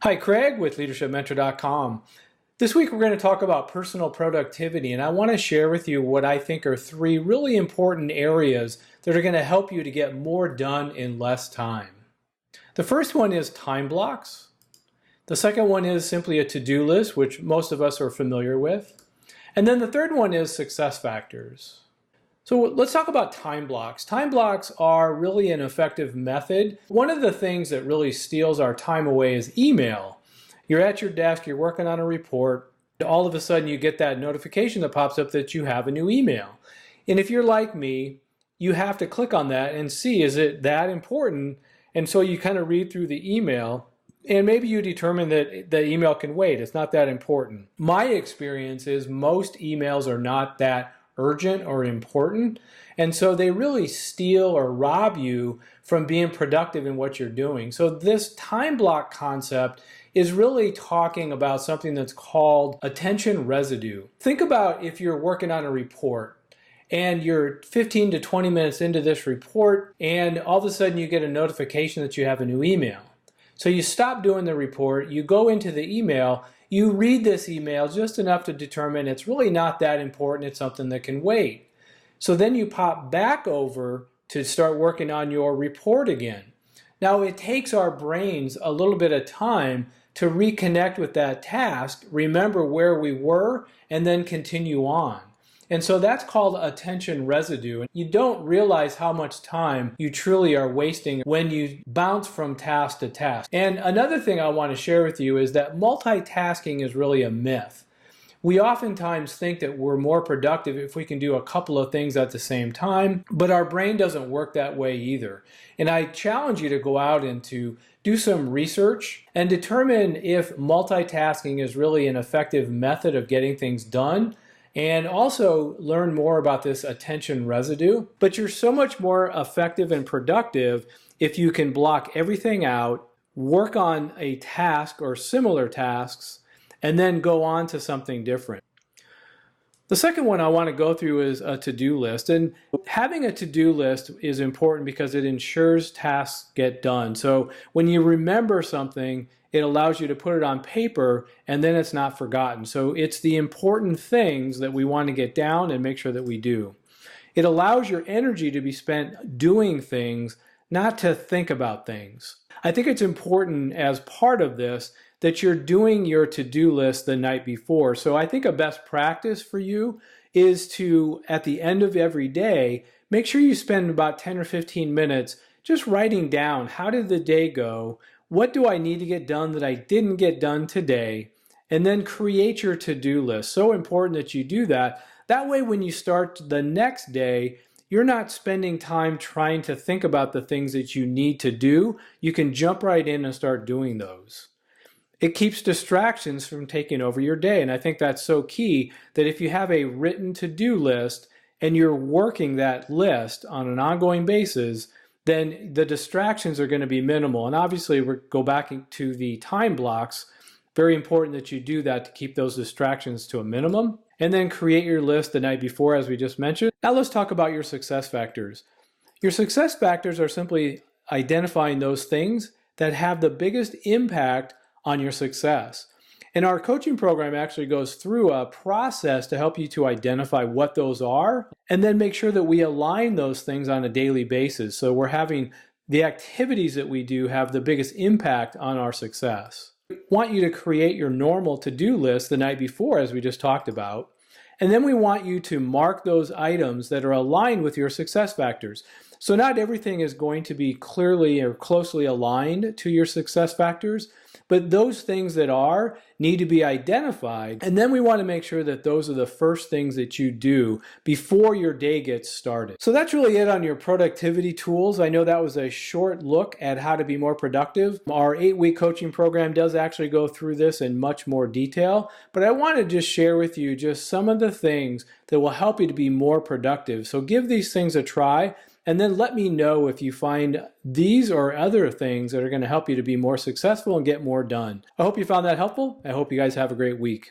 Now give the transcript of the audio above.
Hi, Craig with LeadershipMentor.com. This week we're going to talk about personal productivity, and I want to share with you what I think are three really important areas that are going to help you to get more done in less time. The first one is time blocks. The second one is simply a to-do list, which most of us are familiar with. And then the third one is success factors. So let's talk about time blocks. Time blocks are really an effective method. One of the things that really steals our time away is email. You're at your desk, you're working on a report, all of a sudden you get that notification that pops up that you have a new email. And if you're like me, you have to click on that and see, is it that important? And so you kind of read through the email, and maybe you determine that the email can wait. It's not that important. My experience is most emails are not that urgent or important, and so they really steal or rob you from being productive in what you're doing. So this time block concept is really talking about something that's called attention residue. Think about if you're working on a report and you're 15 to 20 minutes into this report, and all of a sudden you get a notification that you have a new email. So you stop doing the report, you go into the email, you read this email just enough to determine it's really not that important, it's something that can wait. So then you pop back over to start working on your report again. Now it takes our brains a little bit of time to reconnect with that task, remember where we were, and then continue on. And so that's called attention residue. You don't realize how much time you truly are wasting when you bounce from task to task. And another thing I want to share with you is that multitasking is really a myth. We oftentimes think that we're more productive if we can do a couple of things at the same time, but our brain doesn't work that way either. And I challenge you to go out and to do some research and determine if multitasking is really an effective method of getting things done, and also learn more about this attention residue. But you're so much more effective and productive if you can block everything out, work on a task or similar tasks, and then go on to something different. The second one I want to go through is a to-do list. And having a to-do list is important because it ensures tasks get done. So when you remember something, it allows you to put it on paper and then it's not forgotten. So it's the important things that we want to get down and make sure that we do. It allows your energy to be spent doing things, not to think about things. I think it's important as part of this that you're doing your to-do list the night before. So I think a best practice for you is to, at the end of every day, make sure you spend about 10 or 15 minutes just writing down, how did the day go? What do I need to get done that I didn't get done today? And then create your to-do list. So important that you do that. That way when you start the next day, you're not spending time trying to think about the things that you need to do. You can jump right in and start doing those. It keeps distractions from taking over your day. And I think that's so key that if you have a written to-do list and you're working that list on an ongoing basis, then the distractions are going to be minimal. And obviously, we go back to the time blocks. Very important that you do that to keep those distractions to a minimum. And then create your list the night before, as we just mentioned. Now let's talk about your success factors. Your success factors are simply identifying those things that have the biggest impact on your success. And our coaching program actually goes through a process to help you to identify what those are and then make sure that we align those things on a daily basis. So we're having the activities that we do have the biggest impact on our success. We want you to create your normal to-do list the night before, as we just talked about. And then we want you to mark those items that are aligned with your success factors. So not everything is going to be clearly or closely aligned to your success factors, but those things that are need to be identified. And then we want to make sure that those are the first things that you do before your day gets started. So that's really it on your productivity tools. I know that was a short look at how to be more productive. Our 8-week coaching program does actually go through this in much more detail, but I want to just share with you just some of the things that will help you to be more productive. So give these things a try. And then let me know if you find these or other things that are going to help you to be more successful and get more done. I hope you found that helpful. I hope you guys have a great week.